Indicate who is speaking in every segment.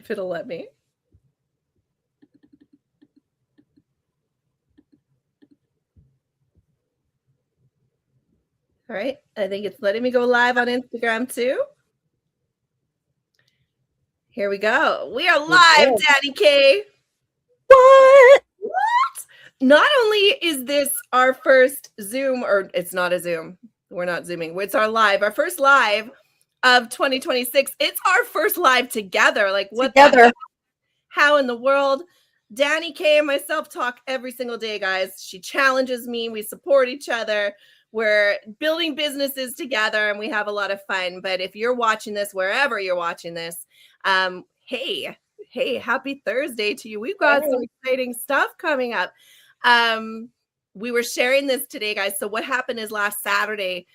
Speaker 1: if it'll let me. All right. I think it's letting me go live on Instagram too. Here we go. We are live, Daddy K.
Speaker 2: What?
Speaker 1: Not only is this our first Zoom, or it's not a Zoom. We're not Zooming. It's our first live of 2026. It's our first live together. Like what?
Speaker 2: Together.
Speaker 1: How in the world? Danny K and myself talk every single day, guys. She challenges me. We support each other. We're building businesses together and we have a lot of fun. But if you're watching this, wherever you're watching this, hey, happy Thursday to you. We've got some exciting stuff coming up. We were sharing this today, guys. So what happened is last Saturday,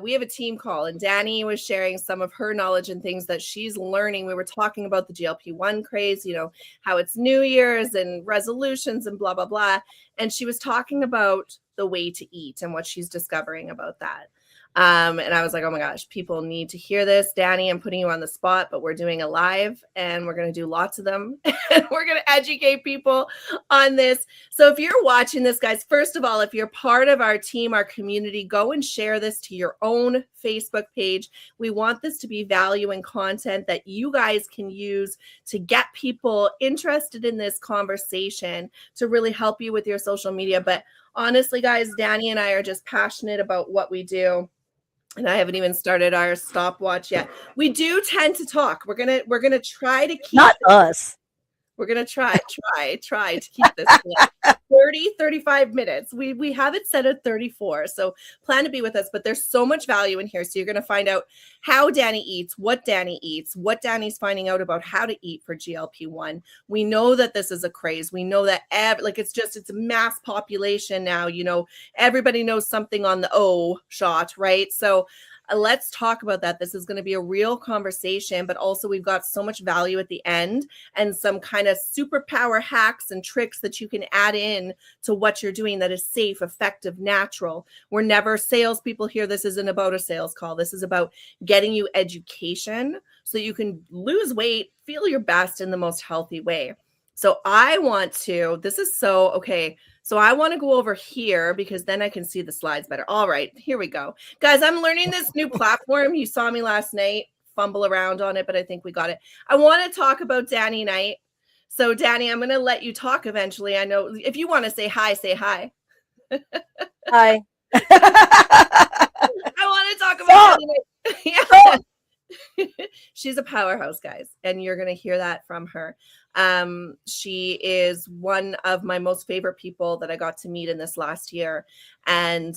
Speaker 1: we have a team call and Danny was sharing some of her knowledge and things that she's learning. We were talking about the GLP-1 craze, you know, how it's New Year's and resolutions and blah, blah, blah. And she was talking about the way to eat and what she's discovering about that. And I was like, oh my gosh, people need to hear this. Danny, I'm putting you on the spot, but we're doing a live and we're going to do lots of them. And we're going to educate people on this. So if you're watching this, guys, first of all, if you're part of our team, our community, go and share this to your own Facebook page. We want this to be value and content that you guys can use to get people interested in this conversation to really help you with your social media. But honestly, guys, Danny and I are just passionate about what we do. And I haven't even started our stopwatch yet. We do tend to talk. We're gonna try to keep
Speaker 2: not us.
Speaker 1: We're gonna try to keep this 30, 35 minutes. We have it set at 34. So plan to be with us, but there's so much value in here. So you're gonna find out how Danny eats, what Danny's finding out about how to eat for GLP-1. We know that this is a craze. We know that it's a mass population now. You know, everybody knows something on the O shot, right? So let's talk about that. This is going to be a real conversation, but also we've got so much value at the end and some kind of superpower hacks and tricks that you can add in to what you're doing that is safe, effective, natural. We're never salespeople here. This isn't about a sales call. This is about getting you education so you can lose weight, feel your best in the most healthy way. So I want to go over here because then I can see the slides better. All right, here we go. Guys, I'm learning this new platform. You saw me last night fumble around on it, but I think we got it. I want to talk about Danny Knight. So Danny, I'm going to let you talk eventually. I know if you want to say hi, say hi.
Speaker 2: Hi.
Speaker 1: I want to talk about Danny Knight. Yeah. She's a powerhouse, guys, and you're going to hear that from her. She is one of my most favorite people that I got to meet in this last year. And,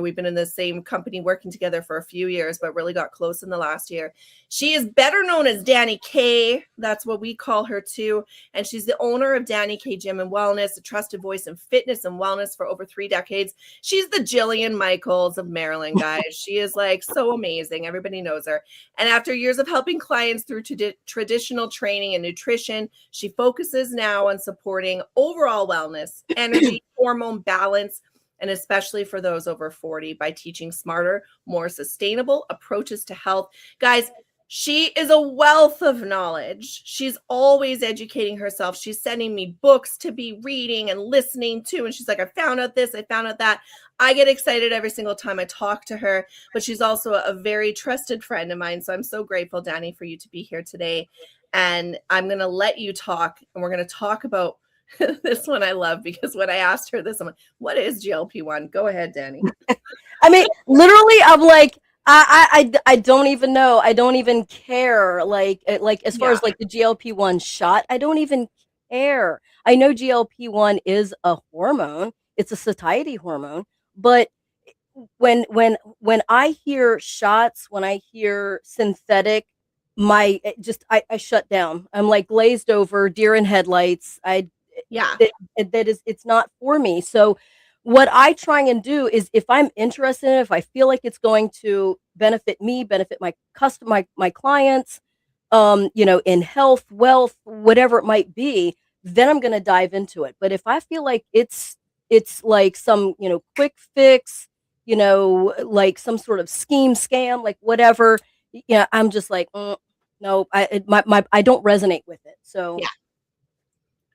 Speaker 1: we've been in the same company working together for a few years, but really got close in the last year. She is better known as Danny K. That's what we call her too. And she's the owner of Danny K Gym and Wellness, a trusted voice in fitness and wellness for over 3 decades. She's the Jillian Michaels of Maryland, guys. She is like so amazing. Everybody knows her. And after years of helping clients through traditional training and nutrition, she focuses now on supporting overall wellness, energy, hormone balance, and especially for those over 40 by teaching smarter, more sustainable approaches to health. Guys, she is a wealth of knowledge. She's always educating herself. She's sending me books to be reading and listening to. And she's like, I found out this, I found out that. I get excited every single time I talk to her, but she's also a very trusted friend of mine. So I'm so grateful, Danny, for you to be here today. And I'm going to let you talk, and we're going to talk about this one I love, because when I asked her this, I'm like, what is GLP-1? Go ahead, Danny.
Speaker 2: I mean, literally, I'm like, I don't even know. I don't even care. Like as far as like the GLP-1 shot, I don't even care. I know GLP-1 is a hormone. It's a satiety hormone. But when I hear shots, when I hear synthetic, I shut down. I'm like glazed over, deer in headlights. It's not for me. So what I try and do is, if I'm interested in it, if I feel like it's going to benefit me, benefit my my clients, in health, wealth, whatever it might be, then I'm going to dive into it. But if I feel like it's like some, quick fix, like some sort of scheme, scam, like whatever, I'm just like, No, I don't resonate with it. So
Speaker 1: Yeah.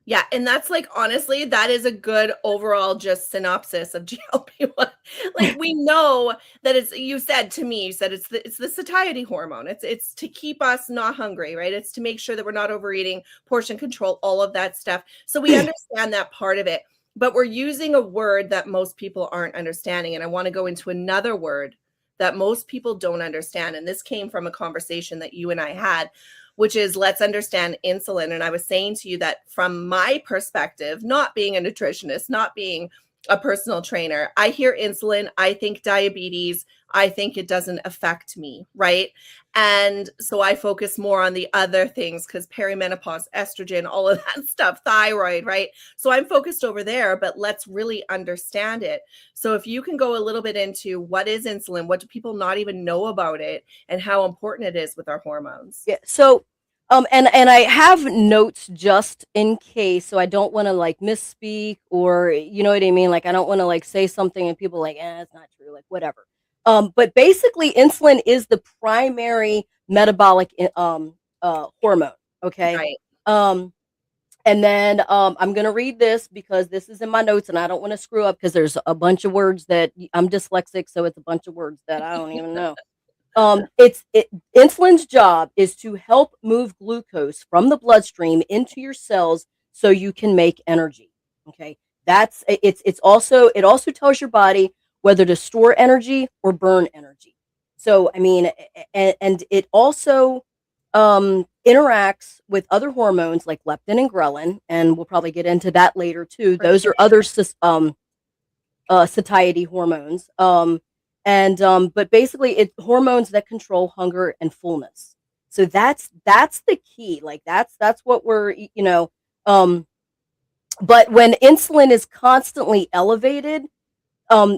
Speaker 1: Yeah, and that's like honestly, that is a good overall just synopsis of GLP-1. Like we know that it's you said to me, you said it's the satiety hormone. It's to keep us not hungry, right? It's to make sure that we're not overeating, portion control, all of that stuff. So we understand that part of it, but we're using a word that most people aren't understanding. And I want to go into another word that most people don't understand. And this came from a conversation that you and I had, which is let's understand insulin. And I was saying to you that from my perspective, not being a nutritionist, not being a personal trainer, I hear insulin, I think diabetes, I think it doesn't affect me, right? And so I focus more on the other things because perimenopause, estrogen, all of that stuff, thyroid, right? So I'm focused over there, but let's really understand it. So if you can go a little bit into what is insulin, what do people not even know about it, and how important it is with our hormones?
Speaker 2: yeah. So and I have notes just in case, so I don't want to like misspeak, or you know what I mean. Like I don't want to like say something and people like, it's not true, like whatever. But basically, insulin is the primary metabolic hormone. Okay.
Speaker 1: Right.
Speaker 2: And then I'm gonna read this because this is in my notes, and I don't want to screw up because there's a bunch of words that I'm dyslexic, so it's a bunch of words that I don't even know. Insulin's job is to help move glucose from the bloodstream into your cells so you can make energy. Okay, it's also it also tells your body whether to store energy or burn energy. So I mean, and it also interacts with other hormones like leptin and ghrelin, and we'll probably get into that later too.
Speaker 1: For
Speaker 2: Those
Speaker 1: sure.
Speaker 2: are other satiety hormones. But basically it's hormones that control hunger and fullness. So that's the key. Like that's what we're um but when insulin is constantly elevated,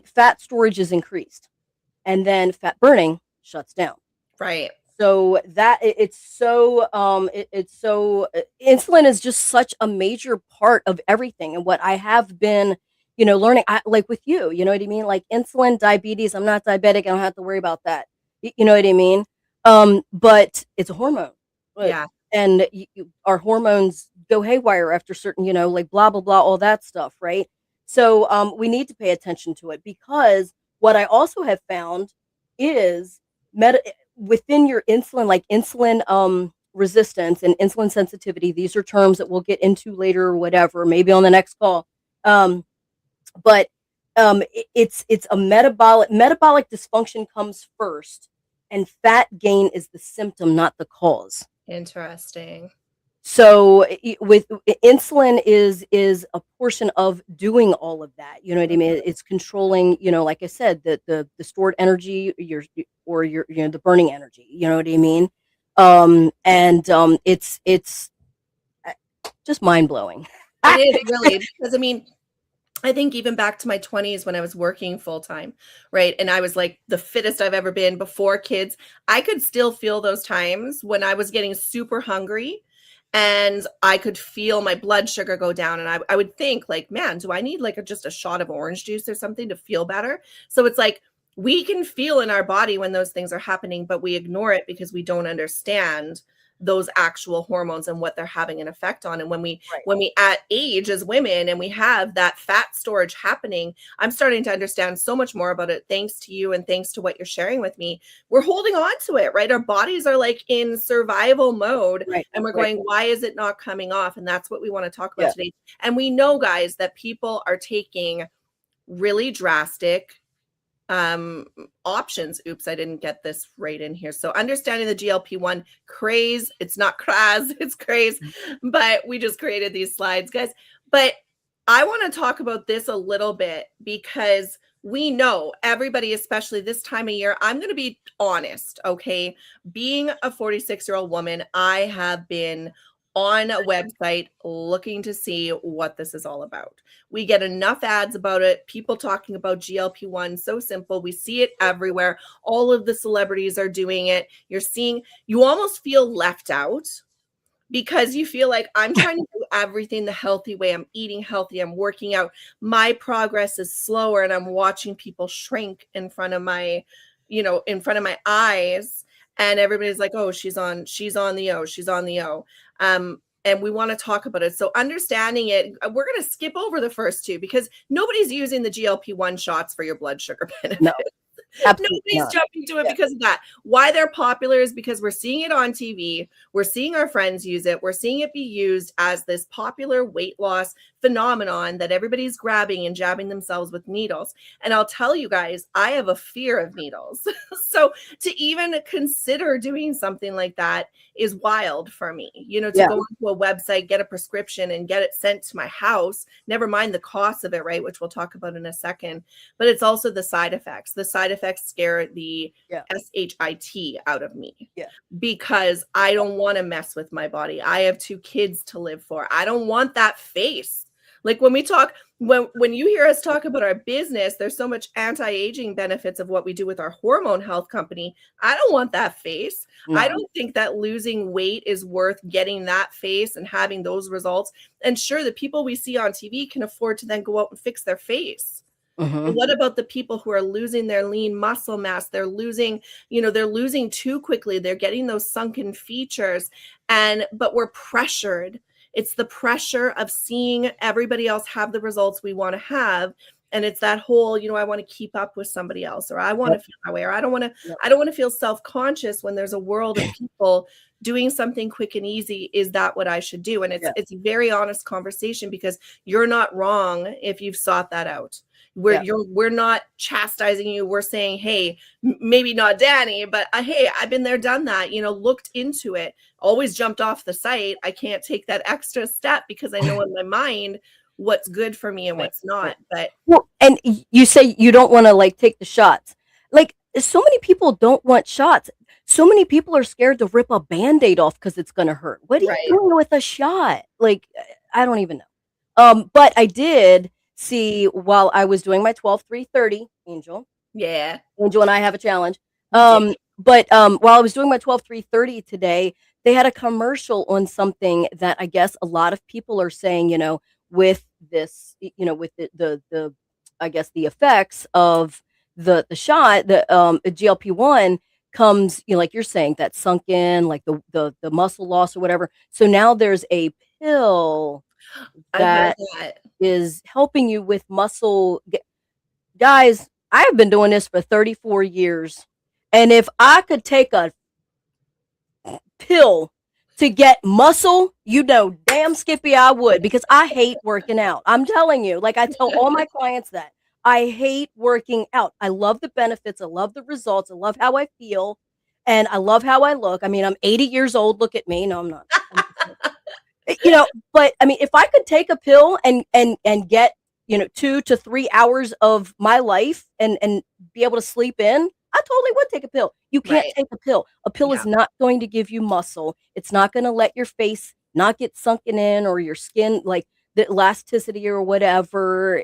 Speaker 2: fat storage is increased and then fat burning shuts down.
Speaker 1: Right.
Speaker 2: So it's so it's so insulin is just such a major part of everything. And what I have been learning, like with you, you know what I mean, like insulin, diabetes, I'm not diabetic, I don't have to worry about that. You know what I mean. But it's a hormone.
Speaker 1: Yeah.
Speaker 2: And our hormones go haywire after certain, like blah blah blah, all that stuff, right? So we need to pay attention to it, because what I also have found is within your insulin, like insulin resistance and insulin sensitivity. These are terms that we'll get into later or whatever, maybe on the next call. But it's a metabolic dysfunction comes first, and fat gain is the symptom, not the cause.
Speaker 1: Interesting.
Speaker 2: So with insulin is a portion of doing all of that. You know what I mean? It's controlling, like I said, the stored energy, your the burning energy. You know what I mean? It's just mind blowing.
Speaker 1: It is really, because I mean, I think even back to my 20s when I was working full time, right? And I was like the fittest I've ever been before kids. I could still feel those times when I was getting super hungry and I could feel my blood sugar go down. And I would think like, man, do I need like just a shot of orange juice or something to feel better? So it's like we can feel in our body when those things are happening, but we ignore it because we don't understand those actual hormones and what they're having an effect on. And when we at age as women and we have that fat storage happening, I'm starting to understand so much more about it thanks to you and thanks to what you're sharing with me. We're holding on to it, right? Our bodies are like in survival mode, and we're going, why is it not coming off? And that's what we want to talk about today. And we know, guys, that people are taking really drastic options. Oops, I didn't get this right in here. So understanding the GLP-1 craze, it's not craze, it's craze, but we just created these slides, guys. But I want to talk about this a little bit because we know everybody, especially this time of year, I'm going to be honest, okay? Being a 46-year-old woman, I have been on a website looking to see what this is all about. We get enough ads about it, people talking about GLP-1, so simple. We see it everywhere. All of the celebrities are doing it. You almost feel left out because you feel like I'm trying to do everything the healthy way. I'm eating healthy. I'm working out. My progress is slower and I'm watching people shrink in front of my eyes. and everybody's like, oh, she's on the O. And we want to talk about it. So understanding it, we're going to skip over the first two because nobody's using the GLP-1 shots for your blood sugar benefit.
Speaker 2: No, absolutely
Speaker 1: Nobody's
Speaker 2: not.
Speaker 1: jumping to it because of that. Why they're popular is because we're seeing it on TV. We're seeing our friends use it. We're seeing it be used as this popular weight loss phenomenon that everybody's grabbing and jabbing themselves with needles. And I'll tell you guys, I have a fear of needles. So to even consider doing something like that is wild for me. You know, to go onto a website, get a prescription and get it sent to my house, never mind the cost of it, right? Which we'll talk about in a second. But it's also the side effects. The side effects scare the SHIT out of me because I don't want to mess with my body. I have 2 kids to live for. I don't want that face. Like when we talk, when you hear us talk about our business, there's so much anti-aging benefits of what we do with our hormone health company. I don't want that face. No. I don't think that losing weight is worth getting that face and having those results. And sure, the people we see on TV can afford to then go out and fix their face. Mm-hmm. What about the people who are losing their lean muscle mass? They're losing, they're losing too quickly. They're getting those sunken features, but we're pressured. It's the pressure of seeing everybody else have the results we want to have. And it's that whole, I want to keep up with somebody else, or I want to feel that way, or I don't want to feel self-conscious when there's a world of people doing something quick and easy. Is that what I should do? And it's a very honest conversation because you're not wrong if you've sought that out. We're not chastising you. We're saying, hey, maybe not Danny, but hey, I've been there, done that, looked into it, always jumped off the site. I can't take that extra step because I know in my mind what's good for me and what's not. But
Speaker 2: and you say you don't want to take the shots. Like so many people don't want shots. So many people are scared to rip a Band-Aid off because it's going to hurt. What are you doing with a shot? I don't even know. But I did see while I was doing my 12-3-30, Angel.
Speaker 1: Yeah.
Speaker 2: Angel and I have a challenge. But while I was doing my 12-3-30 today, they had a commercial on something that I guess a lot of people are saying, with this, with the I guess the effects of the shot, the GLP-1 comes, like you're saying, that sunk in, like the muscle loss or whatever. So now there's a pill that is helping you with muscle. Guys, I've been doing this for 34 years. And if I could take a pill to get muscle, damn Skippy, I would, because I hate working out. I'm telling you, I tell all my clients that I hate working out. I love the benefits. I love the results. I love how I feel. And I love how I look. I mean, I'm 80 years old. Look at me. No, I'm not. But I mean, if I could take a pill and get, 2 to 3 hours of my life and be able to sleep in, I totally would take a pill. You can't take a pill. A pill is not going to give you muscle. It's not going to let your face not get sunken in or your skin, the elasticity or whatever.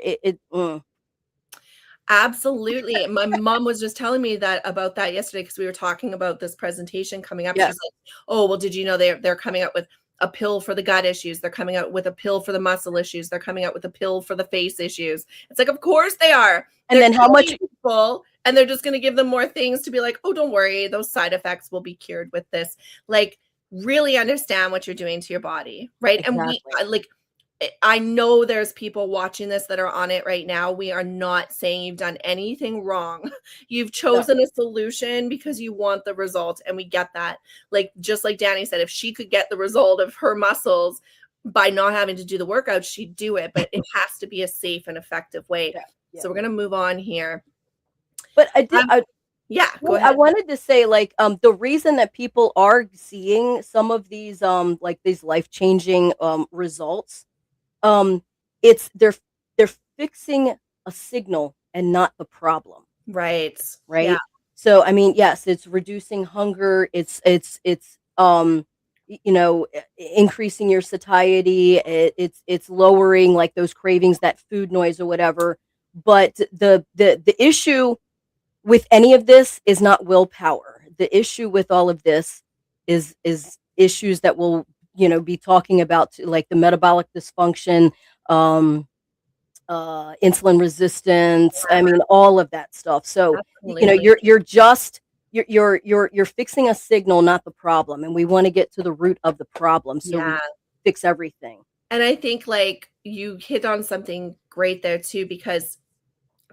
Speaker 1: Absolutely. My mom was just telling me about that yesterday because we were talking about this presentation coming up. She's like, oh, well, did you know they're coming up with a pill for the gut issues? They're coming out with a pill for the muscle issues. They're coming out with a pill for the face issues. It's like, of course they are.
Speaker 2: And then how much
Speaker 1: people, and they're just going to give them more things to be like, oh, don't worry, those side effects will be cured with this. Really understand what you're doing to your body, right? Exactly. And I know there's people watching this that are on it right now. We are not saying you've done anything wrong. You've chosen a solution because you want the result, and we get that. Just like Danny said, if she could get the result of her muscles by not having to do the workout, she'd do it, but it has to be a safe and effective way. So we're going to move on here.
Speaker 2: But I did
Speaker 1: go ahead.
Speaker 2: I wanted to say the reason that people are seeing some of these these life-changing results, it's they're fixing a signal and not the problem.
Speaker 1: Right.
Speaker 2: Yeah. So I mean, yes, it's reducing hunger, it's increasing your satiety, it's lowering those cravings, that food noise or whatever. But the issue with any of this is not willpower. The issue with all of this is issues that we'll be talking about, like the metabolic dysfunction, insulin resistance. I mean, all of that stuff. So,
Speaker 1: Absolutely.
Speaker 2: you're you're fixing a signal, not the problem, and we want to get to the root of the problem so we
Speaker 1: Yeah.
Speaker 2: fix everything.
Speaker 1: And I think like you hit on something great there too, because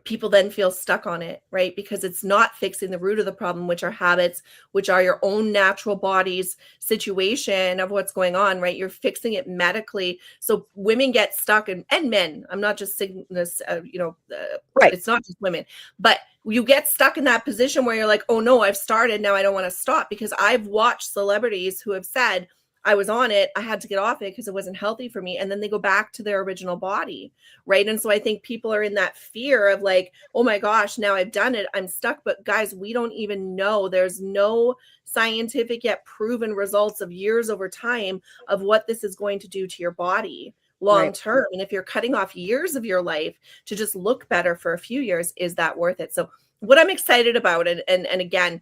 Speaker 1: people then feel stuck on it, right? Because it's not fixing the root of the problem, which are habits, which are your own natural body's situation of what's going on, right? You're fixing it medically. So women get stuck, and men, I'm not just saying this,
Speaker 2: Right.
Speaker 1: it's not just women, but you get stuck in that position where you're like, oh no, I've started, now I don't want to stop. Because I've watched celebrities who have said, I was on it, I had to get off it because it wasn't healthy for me. And then they go back to their original body, right? And so I think people are in that fear of like, oh my gosh, now I've done it, I'm stuck. But guys, we don't even know. There's no scientific yet proven results of years over time of what this is going to do to your body long term. And if you're cutting off years of your life to just look better for a few years, is that worth it? So what I'm excited about, and again,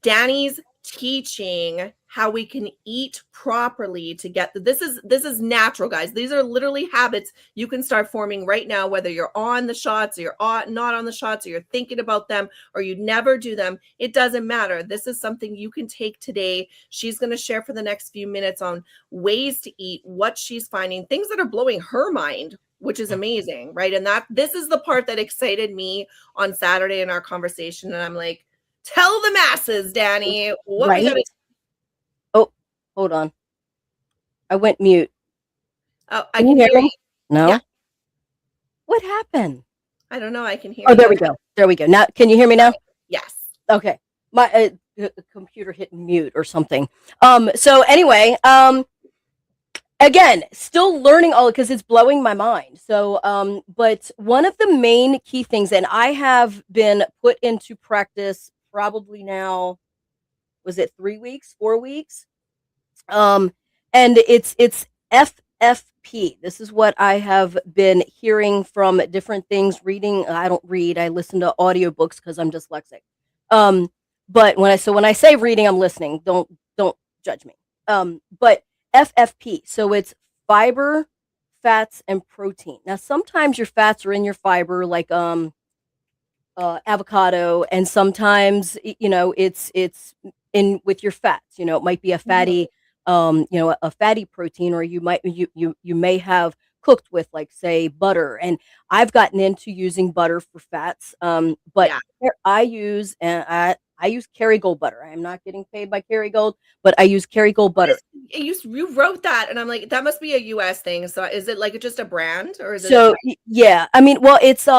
Speaker 1: Danny's teaching how we can eat properly to get this is natural, guys. These are literally habits you can start forming right now, whether you're on the shots or you're not on the shots, or you're thinking about them or you never do them. It doesn't matter. This is something you can take today. She's going to share for the next few minutes on ways to eat, what she's finding, things that are blowing her mind, which is amazing, right? And this is the part that excited me on Saturday in our conversation. And I'm like, tell the masses, Danny, what we gotta.
Speaker 2: Oh, hold on. I went mute.
Speaker 1: Oh, I can hear you.
Speaker 2: No? Yeah. What happened?
Speaker 1: I don't know. I can hear
Speaker 2: you.
Speaker 1: Oh,
Speaker 2: there we go. There we go. Now, can you hear me now?
Speaker 1: Yes.
Speaker 2: Okay. My computer hit mute or something. So anyway, again, still learning all because it's blowing my mind. So, but one of the main key things, and I have been put into practice probably now, was it 3 weeks, 4 weeks? And it's FFP. This is what I have been hearing from different things, reading. I don't read. I listen to audiobooks because I'm dyslexic. But when I say reading, I'm listening. Don't judge me. But FFP. So it's fiber, fats, and protein. Now, sometimes your fats are in your fiber, like avocado, and sometimes it's in with your fats. It might be a fatty, a fatty protein, or you may have cooked with, like, say, butter. And I've gotten into using butter for fats, but I use Kerrygold butter. I am not getting paid by Kerrygold, but I use Kerrygold butter.
Speaker 1: You wrote that, and I'm like, that must be a US thing. So is it like just a brand, or is it?
Speaker 2: So yeah, I mean, well, it's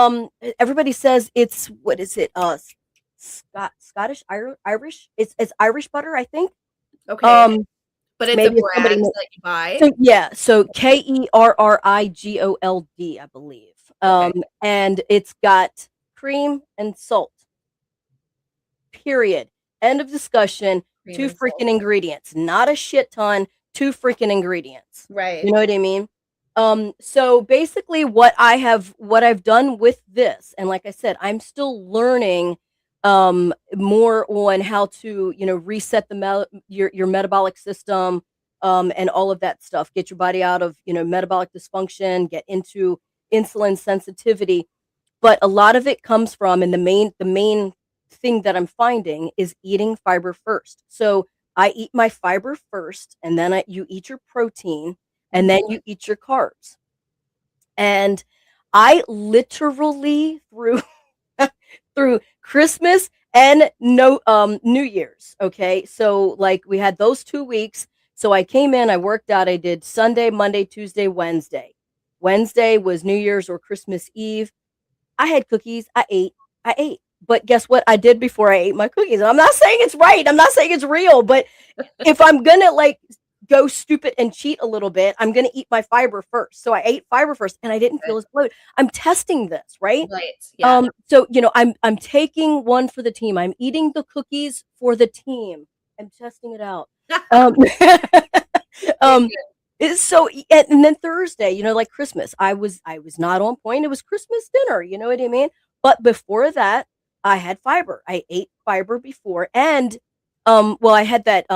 Speaker 2: everybody says it's, what is it? Scottish, Irish. It's Irish butter, I think.
Speaker 1: Okay. But it's maybe a brand that you buy.
Speaker 2: So, yeah. So Kerrigold, I believe. Okay. And it's got cream and salt. Period. End of discussion. Cream 2 freaking ingredients. Not a shit ton. 2 freaking ingredients.
Speaker 1: Right.
Speaker 2: You know what I mean? So basically what I've done with this, and like I said, I'm still learning more on how to, reset your metabolic system, and all of that stuff, get your body out of, metabolic dysfunction, get into insulin sensitivity. But a lot of it comes from, and the main thing that I'm finding is eating fiber first. So I eat my fiber first, and then you eat your protein, and then you eat your carbs. And I literally through Christmas and New Year's. Okay. So like we had those 2 weeks. So I came in, I worked out, I did Sunday, Monday, Tuesday, Wednesday. Wednesday was New Year's or Christmas Eve. I had cookies. I ate. But guess what I did before I ate my cookies? And I'm not saying it's right. I'm not saying it's real, but if I'm going to like go stupid and cheat a little bit, I'm going to eat my fiber first. So I ate fiber first, and I didn't feel as bloated. I'm testing this, right?
Speaker 1: Right. Yeah.
Speaker 2: So, I'm taking one for the team. I'm eating the cookies for the team. I'm testing it out. So, and then Thursday, like Christmas, I was not on point. It was Christmas dinner. You know what I mean? But before that, I had fiber. I ate fiber before. And, I had that,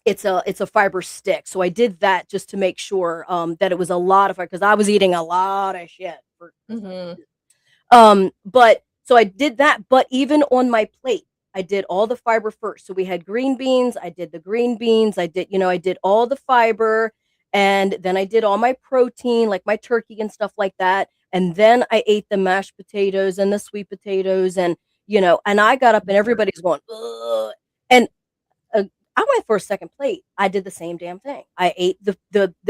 Speaker 2: it's a fiber stick. So I did that just to make sure, that it was a lot of fiber, because I was eating a lot of shit. But so I did that. But even on my plate, I did all the fiber first. So we had green beans. I did the green beans. I did all the fiber. And then I did all my protein, like my turkey and stuff like that. And then I ate the mashed potatoes and the sweet potatoes. And I got up and everybody's going, ugh. And I went for a second plate. I did the same damn thing. I ate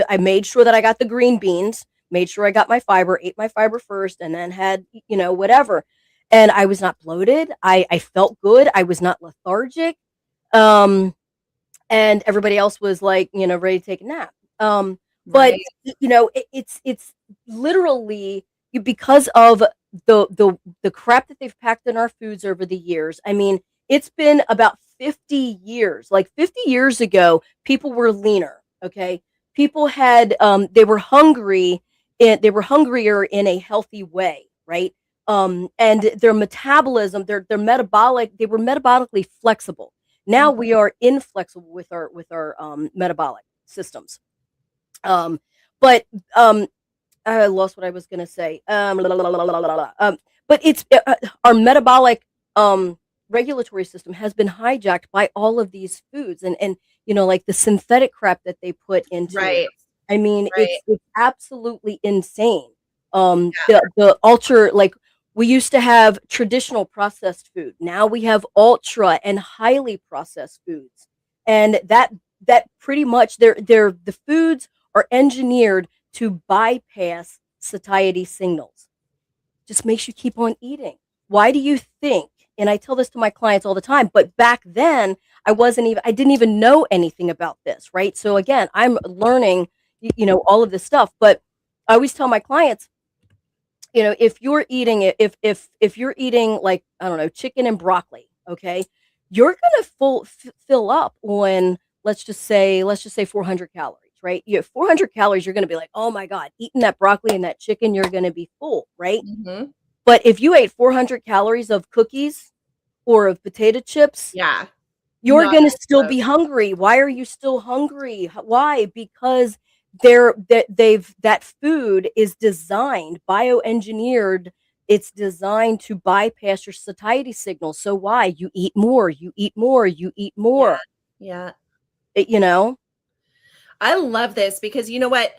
Speaker 2: I made sure that I got the green beans, made sure I got my fiber, ate my fiber first, and then had, whatever. And I was not bloated. I felt good. I was not lethargic. Um, and everybody else was like, ready to take a nap. But
Speaker 1: Right.
Speaker 2: it's literally because of the crap that they've packed in our foods over the years. I mean, it's been about 50 years. Like 50 years ago, people were leaner. Okay, people had they were hungry. They were hungrier in a healthy way, right? And their metabolism, their metabolic, they were metabolically flexible. Now we are inflexible with our metabolic systems. But I lost what I was going to say. But it's our metabolic regulatory system has been hijacked by all of these foods and like the synthetic crap that they put into it.
Speaker 1: Right.
Speaker 2: I mean,
Speaker 1: Right.
Speaker 2: it's absolutely insane.
Speaker 1: Yeah.
Speaker 2: The ultra, like, we used to have traditional processed food. Now we have ultra and highly processed foods, and that pretty much the foods are engineered to bypass satiety signals. Just makes you keep on eating. Why do you think? And I tell this to my clients all the time, but back then I didn't even know anything about this, right? So again, I'm learning, all of this stuff, but I always tell my clients, if you're eating it, if you're eating, like, I don't know, chicken and broccoli, okay, you're gonna fill up on, let's just say 400 calories, right? You have 400 calories, you're gonna be like, oh my god, eating that broccoli and that chicken, you're gonna be full, right?
Speaker 1: Mm-hmm.
Speaker 2: But if you ate 400 calories of cookies or of potato chips,
Speaker 1: Yeah.
Speaker 2: you're
Speaker 1: Not
Speaker 2: gonna still
Speaker 1: close.
Speaker 2: be hungry. Why are you still hungry? Why? Because that food is designed, bioengineered. It's designed to bypass your satiety signals. So why? You eat more, you eat more, you eat more.
Speaker 1: Yeah.
Speaker 2: It, you know?
Speaker 1: I love this because you know what?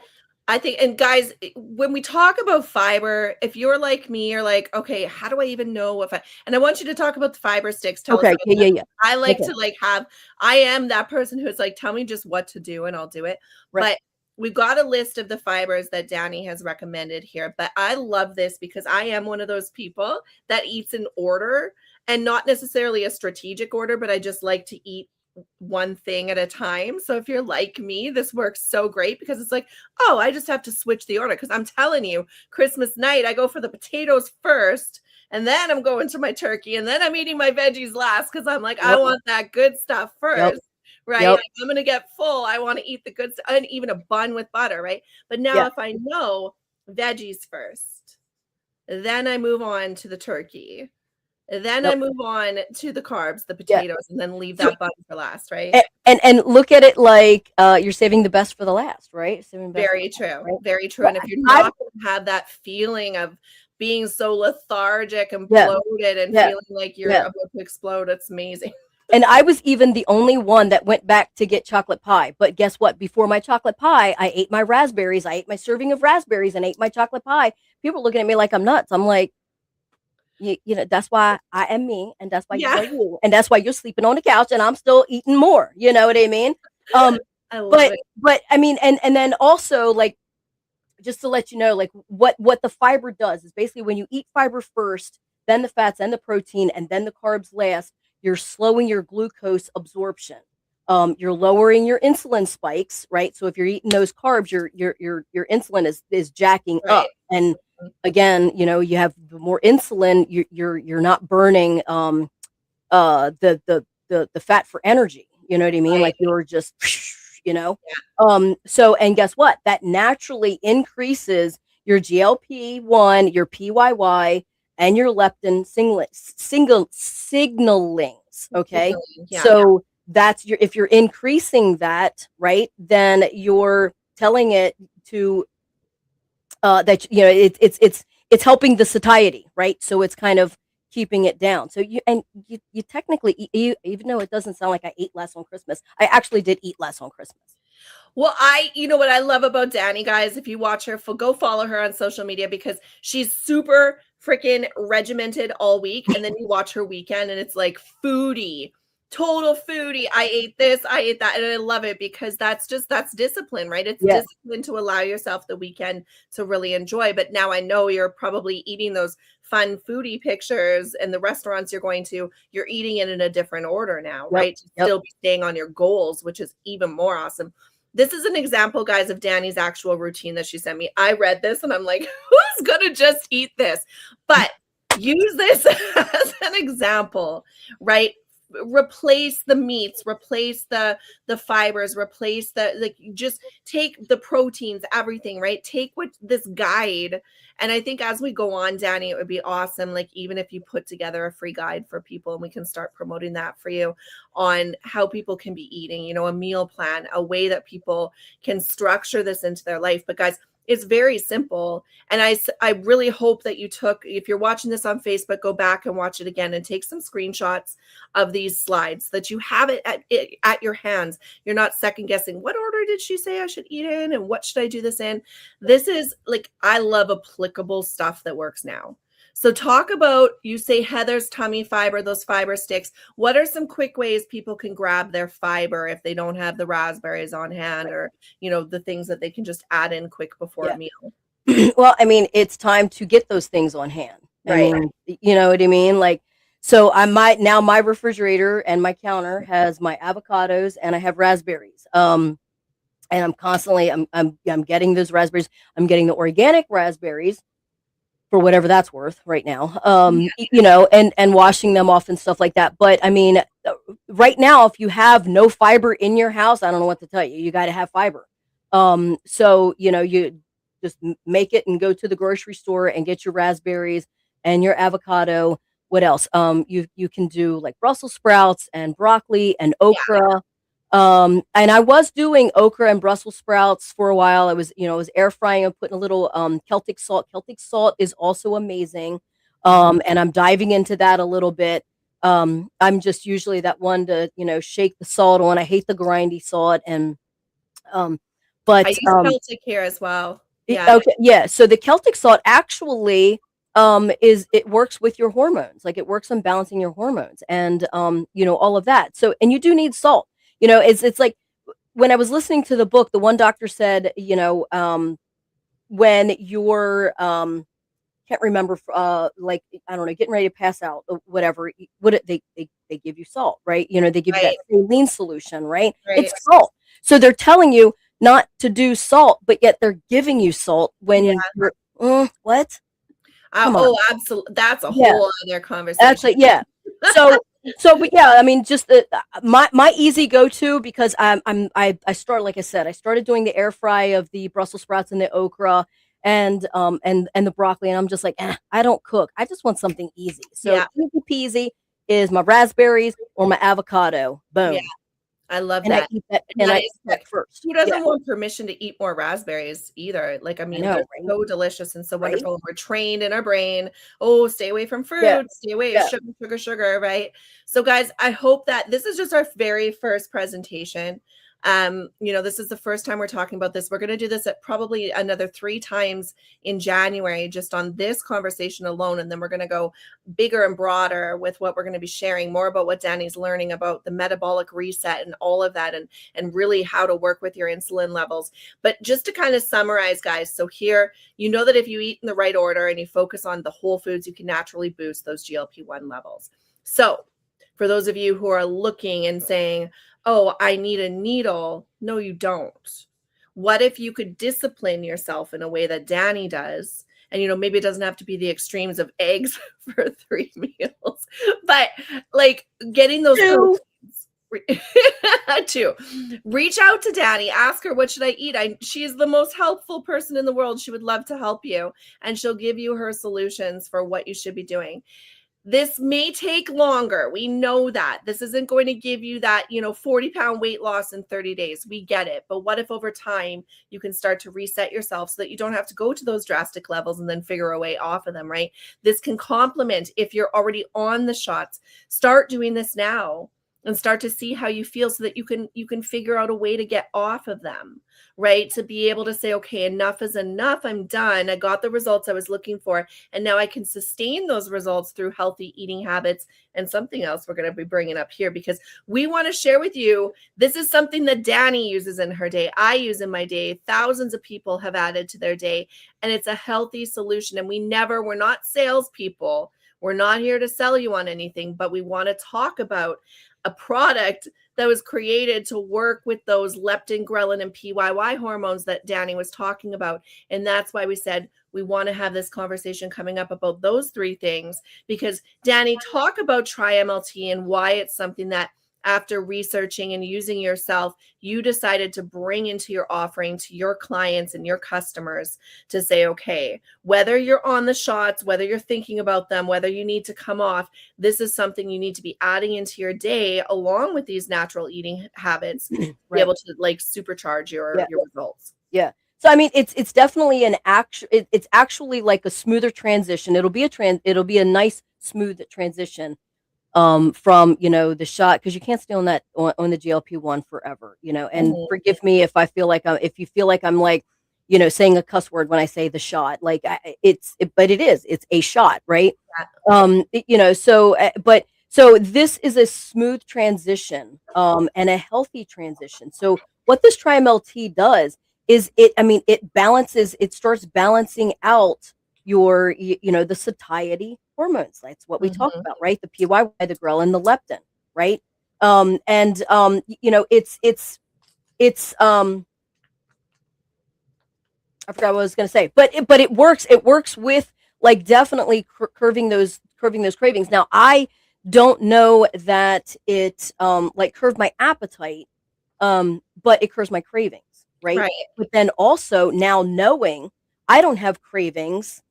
Speaker 1: I think, and guys, when we talk about fiber, if you're like me, you're like, okay, how do I even know what and I want you to talk about the fiber sticks. Tell us
Speaker 2: Okay.
Speaker 1: about
Speaker 2: Yeah,
Speaker 1: them.
Speaker 2: yeah, yeah.
Speaker 1: I like
Speaker 2: Okay.
Speaker 1: to I am that person who's like, tell me just what to do and I'll do it.
Speaker 2: Right.
Speaker 1: But we've got a list of the fibers that Danny has recommended here. But I love this because I am one of those people that eats in order and not necessarily a strategic order, but I just like to eat one thing at a time. So if you're like me, this works so great because it's like, oh, I just have to switch the order. Because I'm telling you, Christmas night, I go for the potatoes first, and then I'm going to my turkey, and then I'm eating my veggies last because I'm like, I
Speaker 2: Yep.
Speaker 1: want that good stuff
Speaker 2: Yep.
Speaker 1: first. Right.
Speaker 2: Yep.
Speaker 1: I'm going to get full. I want to eat the good stuff and even a bun with butter. Right. But now,
Speaker 2: Yeah.
Speaker 1: if I know veggies first, then I move on to the turkey. Then I
Speaker 2: Yep.
Speaker 1: move on to the carbs, the
Speaker 2: Yeah.
Speaker 1: potatoes, and then leave
Speaker 2: So,
Speaker 1: that bun for last, right?
Speaker 2: and look at it like you're saving the best for the last, right? Saving the best
Speaker 1: Very
Speaker 2: for the last,
Speaker 1: true.
Speaker 2: right?
Speaker 1: Very true.
Speaker 2: But
Speaker 1: And if you're
Speaker 2: I,
Speaker 1: not gonna have that feeling of being so lethargic and
Speaker 2: yeah,
Speaker 1: bloated and
Speaker 2: yeah,
Speaker 1: feeling like you're
Speaker 2: yeah.
Speaker 1: about to explode, it's amazing.
Speaker 2: And I was even the only one that went back to get chocolate pie. But guess what? Before my chocolate pie, I ate my raspberries. I ate my serving of raspberries and ate my chocolate pie. People are looking at me like I'm nuts. I'm like, that's why I am me, and that's why you
Speaker 1: Yeah.
Speaker 2: are you, and that's why you're sleeping on the couch, and I'm still eating more. You know what I mean?
Speaker 1: I love
Speaker 2: But
Speaker 1: it.
Speaker 2: I mean, and then also, like, just to let you know, like, what the fiber does is basically when you eat fiber first, then the fats and the protein, and then the carbs last, you're slowing your glucose absorption. You're lowering your insulin spikes, right? So if you're eating those carbs, your insulin is jacking
Speaker 1: Right.
Speaker 2: up, and again, you have the more insulin, you're not burning the fat for energy. You know what I mean?
Speaker 1: Right.
Speaker 2: Like, you're just,
Speaker 1: Yeah.
Speaker 2: so, and guess what? That naturally increases your GLP-1, your PYY, and your leptin signalings. Okay.
Speaker 1: Yeah.
Speaker 2: So that's if you're increasing that, right, then you're telling it to that it's helping the satiety, right? So it's kind of keeping it down. So you technically eat, even though it doesn't sound like I ate less on Christmas, I actually did eat less on Christmas.
Speaker 1: Well, you know what I love about Danny, guys, if you watch her, go follow her on social media, because she's super freaking regimented all week. And then you watch her weekend and it's like foodie, total foodie. I ate this, I ate that. And I love it, because that's discipline, right? It's discipline to allow yourself the weekend to really enjoy. But now I know you're probably eating those fun foodie pictures, and the restaurants you're going to, you're eating it in a different order now, right? To still be staying on your goals, which is even more awesome. This is an example, guys, of Danny's actual routine that she sent me. I read this and I'm like, who's going to just eat this? But use this as an example, right? Replace the meats, replace the fibers, replace just take the proteins, everything, right? Take what this guide. And I think as we go on, Danny, it would be awesome, like, even if you put together a free guide for people, and we can start promoting that for you, on how people can be eating, you know, a meal plan, a way that people can structure this into their life. But guys, it's very simple. And I really hope that you if you're watching this on Facebook, go back and watch it again and take some screenshots of these slides, that you have it at your hands. You're not second guessing, what order did she say I should eat in, and what should I do this in? This is like, I love applicable stuff that works now. So talk about, you say Heather's tummy fiber, those fiber sticks. What are some quick ways people can grab their fiber if they don't have the raspberries on hand, or, you know, the things that they can just add in quick before a meal?
Speaker 2: Well, I mean, it's time to get those things on hand.
Speaker 1: Right.
Speaker 2: I mean, you know what I mean? Like, so now my refrigerator and my counter has my avocados, and I have raspberries. And I'm constantly, I'm getting those raspberries. I'm getting the organic raspberries, for whatever that's worth right now, you know, and washing them off and stuff like that. But I mean, right now, if you have no fiber in your house, I don't know what to tell you. You got to have fiber. So, you know, you just make it and go to the grocery store and get your raspberries and your avocado. What else? You can do like Brussels sprouts and broccoli and okra. And I was doing okra and Brussels sprouts for a while. I was air frying and putting a little Celtic salt. Celtic salt is also amazing. And I'm diving into that a little bit. I'm just usually that one to, you know, shake the salt on. I hate the grindy salt. And but
Speaker 1: I use Celtic here as well.
Speaker 2: Yeah. Okay. Yeah. So the Celtic salt actually it works with your hormones. Like, it works on balancing your hormones, and you know, all of that. So, and you do need salt. You know, it's like, when I was listening to the book, the one doctor said, you know, when you're can't remember, like, I don't know, getting ready to pass out, or whatever, they give you salt, right? You know, they give you that saline solution, right? It's salt. So they're telling you not to do salt, but yet they're giving you salt when you're what?
Speaker 1: Absolutely. That's a whole other conversation.
Speaker 2: That's but yeah, I mean, just my easy go-to, because I started, like I said, I started doing the air fry of the Brussels sprouts and the okra and the broccoli, and I'm just like, I don't cook. I just want something easy. So easy peasy is my raspberries or my avocado. Boom.
Speaker 1: Yeah. I love
Speaker 2: and
Speaker 1: that.
Speaker 2: I eat that, and I eat that first.
Speaker 1: Who doesn't want permission to eat more raspberries either? Like, I mean, they're so delicious and so wonderful. We're trained in our brain. Oh, stay away from fruit. Stay away. Sugar, right? So guys, I hope that this is just our very first presentation. You know, this is the first time we're talking about this. We're going to do this at probably another 3 times in January, just on this conversation alone. And then we're going to go bigger and broader with what we're going to be sharing, more about what Danny's learning about the metabolic reset and all of that, and really how to work with your insulin levels. But just to kind of summarize, guys, so here, you know that if you eat in the right order and you focus on the whole foods, you can naturally boost those GLP-1 levels. So for those of you who are looking and saying, oh, I need a needle. No, you don't. What if you could discipline yourself in a way that Danny does? And, you know, maybe it doesn't have to be the extremes of eggs for 3 meals, but like getting those 2. Reach out to Danny, ask her, what should I eat? She is the most helpful person in the world. She would love to help you, and she'll give you her solutions for what you should be doing. This may take longer. We know that. This isn't going to give you that, 40-pound weight loss in 30 days. We get it. But what if over time you can start to reset yourself so that you don't have to go to those drastic levels and then figure a way off of them, right? This can complement if you're already on the shots. Start doing this now and start to see how you feel so that you can figure out a way to get off of them, right? To be able to say, okay, enough is enough. I'm done. I got the results I was looking for. And now I can sustain those results through healthy eating habits and something else we're going to be bringing up here, because we want to share with you, this is something that Danny uses in her day. I use in my day. Thousands of people have added to their day, and it's a healthy solution. And we're not salespeople. We're not here to sell you on anything, but we want to talk about a product that was created to work with those leptin, ghrelin, and PYY hormones that Danny was talking about. And that's why we said we want to have this conversation coming up about those three things, because Danny, talk about Tri-MLT and why it's something that after researching and using yourself, you decided to bring into your offering to your clients and your customers to say, okay, whether you're on the shots, whether you're thinking about them, whether you need to come off, this is something you need to be adding into your day along with these natural eating habits to be able to like supercharge your results.
Speaker 2: Yeah. So I mean, it's definitely it's actually like a smoother transition. It'll be a nice smooth transition from, the shot, because you can't stay on that on the GLP-1 forever, and forgive me if if you feel like I'm like, saying a cuss word when I say the shot, like but it's a shot, right? So this is a smooth transition, and a healthy transition. So what this Tri-MLT does is it starts balancing out your, the satiety hormones. That's what we talk about, right? The PYY, the ghrelin, the leptin, right? It's I forgot what I was going to say, but it works with like definitely curving those cravings. Now, I don't know that it like curved my appetite, but it curves my cravings, right? But then also now knowing I don't have cravings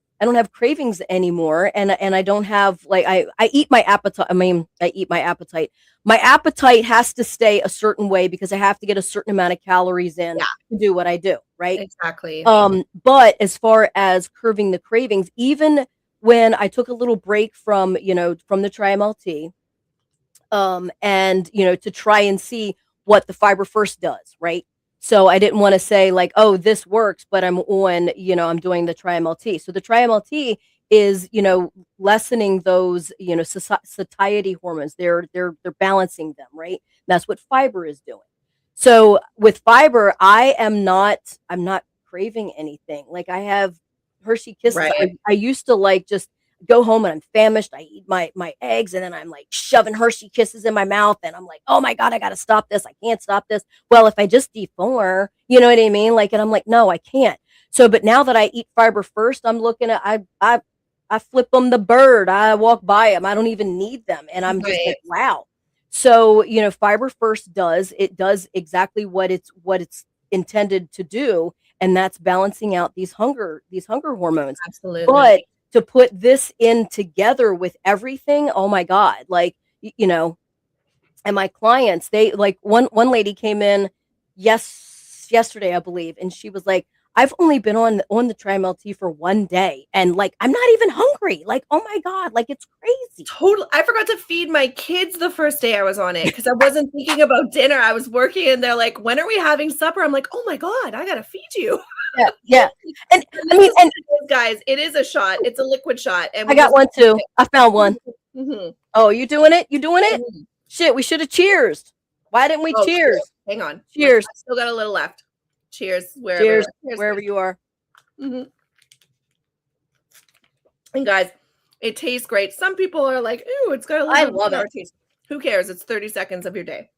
Speaker 2: anymore, and I don't have like I eat my appetite. I eat my appetite. My appetite has to stay a certain way because I have to get a certain amount of calories in to do what I do, right?
Speaker 1: Exactly.
Speaker 2: But as far as curving the cravings, even when I took a little break from the Tri-MLT, and to try and see what the Fiber First does, right? So I didn't want to say like, oh, this works, but I'm I'm doing the Tri-MLT. So the Tri-MLT is, lessening those, satiety hormones. They're balancing them, right? And that's what fiber is doing. So with fiber, I'm not craving anything. Like I have Hershey Kisses. I used to like just go home and I'm famished. I eat my eggs and then I'm like shoving Hershey Kisses in my mouth and I'm like, oh my God, I got to stop this. I can't stop this. Well, if I just defour, you know what I mean? Like, and I'm like, no, I can't. So, but now that I eat Fiber First, I'm looking at, I flip them the bird. I walk by them. I don't even need them. And I'm just like, wow. So, Fiber First does exactly what it's intended to do. And that's balancing out these hunger hormones.
Speaker 1: Absolutely.
Speaker 2: But to put this in together with everything, oh my God, like, and my clients, they like one lady came in yesterday, I believe. And she was like, I've only been on the Tri-MLT for one day. And like, I'm not even hungry. Like, oh my God, like it's crazy.
Speaker 1: Totally. I forgot to feed my kids the first day I was on it because I wasn't thinking about dinner. I was working and they're like, when are we having supper? I'm like, oh my God, I got to feed you.
Speaker 2: Yeah. And I mean, and
Speaker 1: guys, it is a shot. It's a liquid shot. And
Speaker 2: I got one too. I found one. Oh, you doing it? You doing it? Shit, we should have cheersed. Why didn't we cheers?
Speaker 1: Hang on.
Speaker 2: Cheers.
Speaker 1: I still got a little left. Cheers.
Speaker 2: Wherever you are.
Speaker 1: And guys, it tastes great. Some people are like, ooh, it's got a little sour taste. Who cares? It's 30 seconds of your day.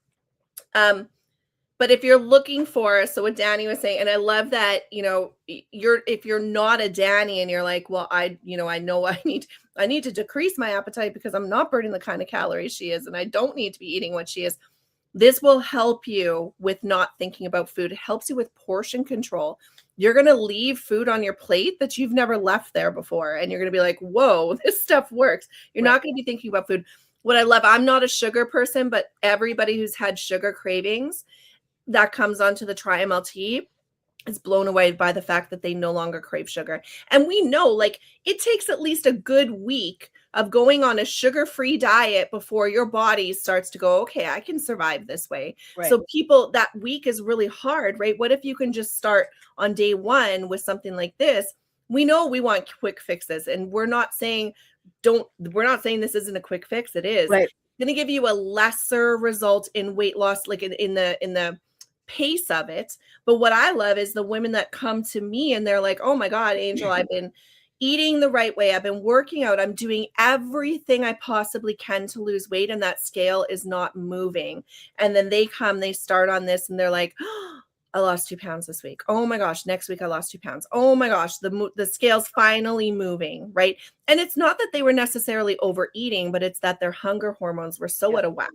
Speaker 1: But if you're looking for, so what Danny was saying, and I love that, if you're not a Danny and you're like, well, I know I need to decrease my appetite because I'm not burning the kind of calories she is, and I don't need to be eating what she is. This will help you with not thinking about food. It helps you with portion control. you're going to leave food on your plate that you've never left there before. And you're going to be like, whoa, this stuff works. You're not going to be thinking about food. What I love, I'm not a sugar person, but everybody who's had sugar cravings that comes onto the Tri-MLT is blown away by the fact that they no longer crave sugar. And we know, like, it takes at least a good week of going on a sugar-free diet before your body starts to go, okay, I can survive this way. So people, that week is really hard, right? What if you can just start on day one with something like this? We know we want quick fixes, and we're not saying this isn't a quick fix. It is.
Speaker 2: Right.
Speaker 1: It's going to give you a lesser result in weight loss, like in the pace of it. But what I love is the women that come to me and they're like, oh my God, Angel, I've been eating the right way. I've been working out. I'm doing everything I possibly can to lose weight, and that scale is not moving. And then they start on this and they're like, oh, I lost 2 pounds this week. Oh my gosh, next week I lost 2 pounds. Oh my gosh, the scale's finally moving, right? And it's not that they were necessarily overeating, but it's that their hunger hormones were so out of whack.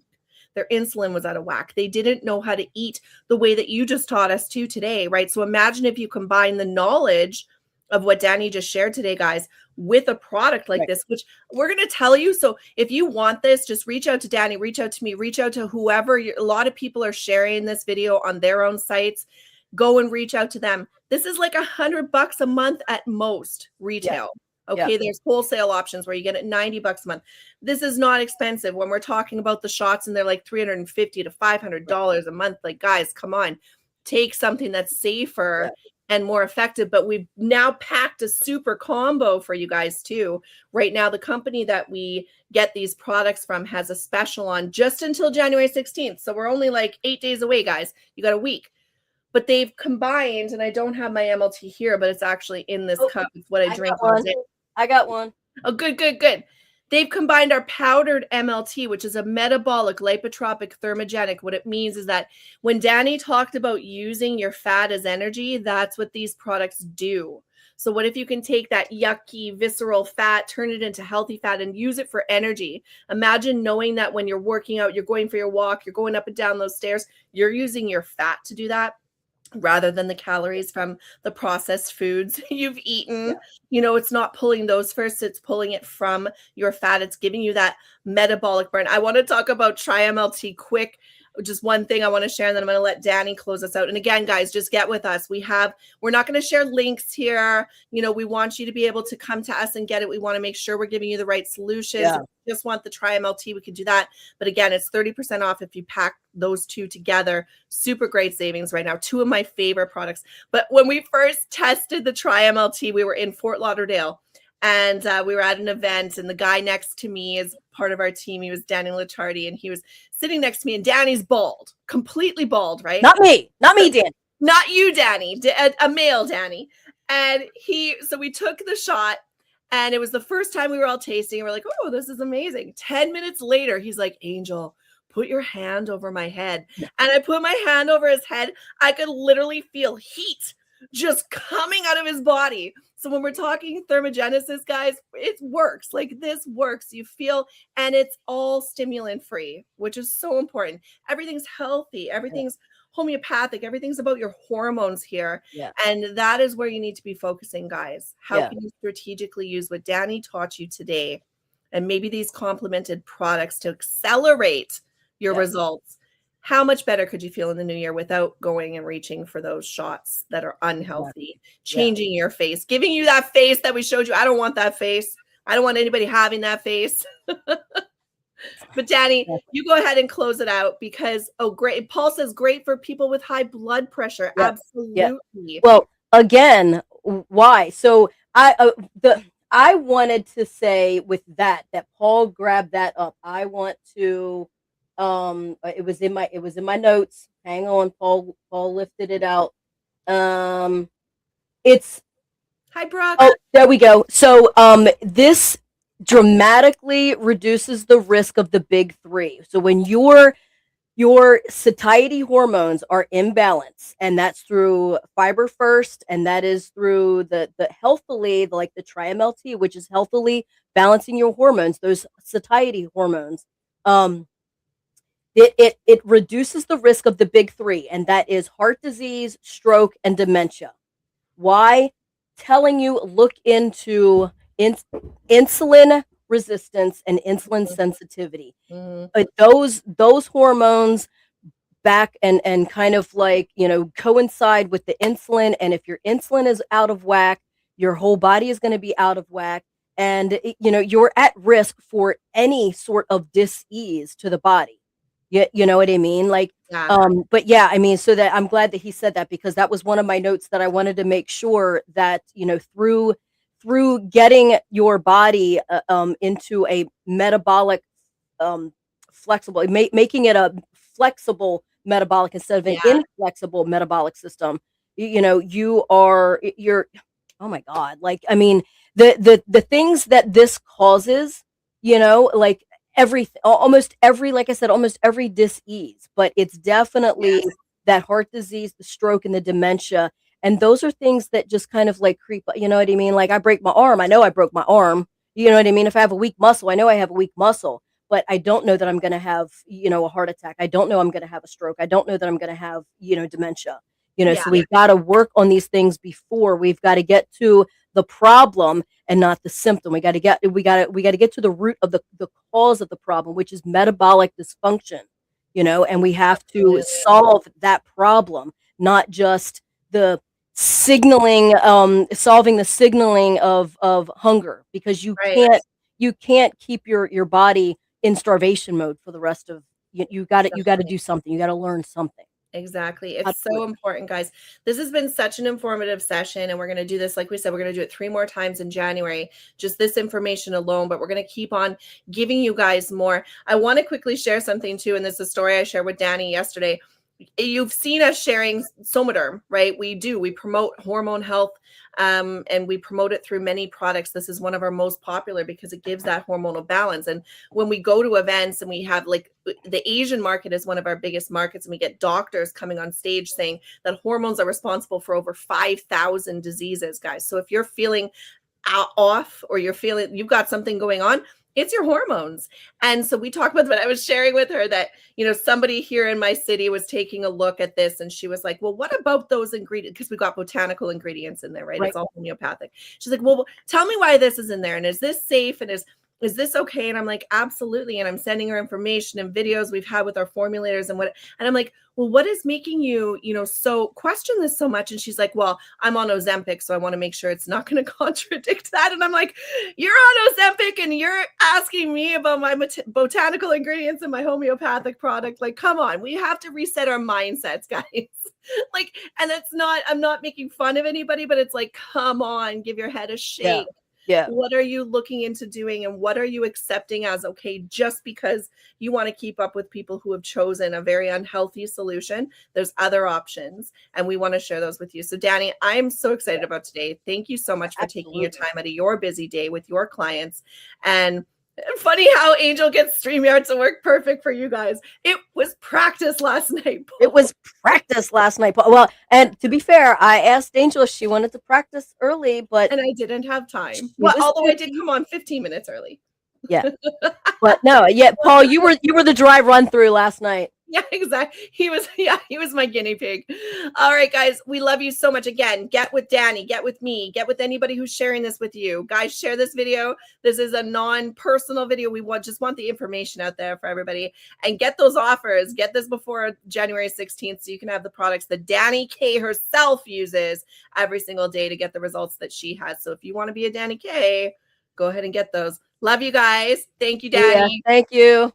Speaker 1: Their insulin was out of whack. They didn't know how to eat the way that you just taught us to today, right? So imagine if you combine the knowledge of what Danny just shared today, guys, with a product like this, which we're going to tell you. So if you want this, just reach out to Danny, reach out to me, reach out to whoever. A lot of people are sharing this video on their own sites. Go and reach out to them. This is like $100 a month at most retail. Okay, there's wholesale options where you get it $90 a month. This is not expensive. When we're talking about the shots and they're like $350 to $500 a month, like, guys, come on, take something that's safer and more effective. But we've now packed a super combo for you guys too. Right now, the company that we get these products from has a special on just until January 16th. So we're only like 8 days away, guys. You got a week. But they've combined, and I don't have my MLT here, but it's actually in this cup. It's what I drink all day.
Speaker 2: I got one.
Speaker 1: Oh, good. They've combined our powdered MLT, which is a metabolic lipotropic thermogenic. What it means is that when Danny talked about using your fat as energy, that's what these products do. So what if you can take that yucky, visceral fat, turn it into healthy fat, and use it for energy? Imagine knowing that when you're working out, you're going for your walk, you're going up and down those stairs, you're using your fat to do that, rather than the calories from the processed foods you've eaten. You know, it's not pulling those first, it's pulling it from your fat. It's giving you that metabolic burn. I want to talk about Tri-MLT quick. Just one thing I want to share, and then I'm going to let Danny close us out. And again, guys, just get with us. We're not going to share links here. You know, we want you to be able to come to us and get it. We want to make sure we're giving you the right solutions. If you just want the Tri-MLT, we can do that. But again, it's 30% off if you pack those two together. Super great savings right now. Two of my favorite products. But when we first tested the Tri-MLT, we were in Fort Lauderdale. And we were at an event, and the guy next to me is part of our team. He was Danny Lichardi, and he was sitting next to me, and Danny's bald, completely bald, right?
Speaker 2: Not me, Danny.
Speaker 1: Not you, Danny, a male Danny. And so we took the shot, and it was the first time we were all tasting, and we're like, oh, this is amazing. 10 minutes later, he's like, Angel, put your hand over my head. And I put my hand over his head. I could literally feel heat just coming out of his body. So when we're talking thermogenesis, guys, it works. Like, this works. You feel, and it's all stimulant free, which is so important. Everything's healthy. Everything's homeopathic. Everything's about your hormones here. And that is where you need to be focusing, guys. How can you strategically use what Danny taught you today, and maybe these complemented products to accelerate your results? How much better could you feel in the new year without going and reaching for those shots that are unhealthy, changing your face, giving you that face that we showed you? I don't want that face. I don't want anybody having that face. But Danny, you go ahead and close it out, because, great. Paul says great for people with high blood pressure. Absolutely.
Speaker 2: Well, again, why? So I wanted to say with that Paul grabbed that up. I want to, it was in my notes. Hang on, Paul lifted it out. It's,
Speaker 1: hi, Brooke.
Speaker 2: Oh, there we go. So this dramatically reduces the risk of the big three. So when your satiety hormones are in balance, and that's through fiber first, and that is through the healthily, like the Tri-MLT, which is healthily balancing your hormones, those satiety hormones. It reduces the risk of the big three, and that is heart disease, stroke, and dementia. Why? Telling you, look into insulin resistance and insulin sensitivity. Those hormones back and kind of like, coincide with the insulin. And if your insulin is out of whack, your whole body is going to be out of whack. And, you're at risk for any sort of dis-ease to the body. You know what I mean? Like,
Speaker 1: Yeah.
Speaker 2: but yeah, I mean, so that I'm glad that he said that, because that was one of my notes that I wanted to make sure that, through getting your body into a metabolic, flexible, making it a flexible metabolic instead of an
Speaker 1: Yeah.
Speaker 2: inflexible metabolic system, you're, oh my God, like, I mean, the things that this causes, like almost every, like I said, almost every dis-ease, but it's definitely
Speaker 1: Yes.
Speaker 2: that heart disease, the stroke, and the dementia. And those are things that just kind of like creep, you know what I mean? Like, I break my arm, I know I broke my arm. You know what I mean? If I have a weak muscle, I know I have a weak muscle, but I don't know that I'm going to have, a heart attack. I don't know I'm going to have a stroke. I don't know that I'm going to have, dementia.
Speaker 1: Yeah.
Speaker 2: So we've got to work on these things before. We've got to get to the problem and not the symptom. We got to get to the root of the cause of the problem, which is metabolic dysfunction. And we have to
Speaker 1: Absolutely.
Speaker 2: solve that problem, not just the signaling, solving the signaling of hunger, because
Speaker 1: Right.
Speaker 2: you can't keep your body in starvation mode for the rest of you got to do something. You got to learn something.
Speaker 1: Exactly. It's so
Speaker 2: Absolutely.
Speaker 1: important, guys. This has been such an informative session, and we're going to do this, like we said, we're going to do it 3 more times in January, just this information alone, but we're going to keep on giving you guys more. I want to quickly share something too, and this is a story I shared with Danny yesterday. You've seen us sharing Somaderm, right? We promote hormone health, and we promote it through many products. This is one of our most popular because it gives that hormonal balance. And when we go to events and we have, like, the Asian market is one of our biggest markets, and we get doctors coming on stage saying that hormones are responsible for over 5,000 diseases, guys. So if you're feeling off, or you're feeling you've got something going on, it's your hormones. And so we talked about what I was sharing with her, that somebody here in my city was taking a look at this, and she was like, well, what about those ingredients, because we got botanical ingredients in there, right? It's all homeopathic. She's like, well, tell me why this is in there, and is this safe, and is this okay? And I'm like, absolutely. And I'm sending her information and videos we've had with our formulators and I'm like, well, what is making you, so question this so much? And she's like, well, I'm on Ozempic, so I want to make sure it's not going to contradict that. And I'm like, you're on Ozempic and you're asking me about my botanical ingredients in my homeopathic product. Like, come on, we have to reset our mindsets, guys. Like, and I'm not making fun of anybody, but it's like, come on, give your head a shake.
Speaker 2: Yeah.
Speaker 1: What are you looking into doing, and what are you accepting as okay just because you want to keep up with people who have chosen a very unhealthy solution? There's other options, and we want to share those with you. So Danny, I'm so excited about today. Thank you so much for taking your time out of your busy day with your clients. And funny how Angel gets StreamYard to work perfect for you guys. It was practice last night, Paul.
Speaker 2: It was practice last night. Well, and to be fair, I asked Angel if she wanted to practice early, but
Speaker 1: I didn't have time. Well, although I did come on 15 minutes early.
Speaker 2: Yeah. But no, Paul, you were the dry run through last night.
Speaker 1: Yeah, exactly. He was my guinea pig. All right, guys, we love you so much. Again, get with Danny, get with me, get with anybody who's sharing this with you. Guys, share this video. This is a non-personal video. We just want the information out there for everybody, and get those offers. Get this before January 16th so you can have the products that Danny K herself uses every single day to get the results that she has. So if you want to be a Danny K, go ahead and get those. Love you guys. Thank you, Danny.
Speaker 2: Yeah, thank you.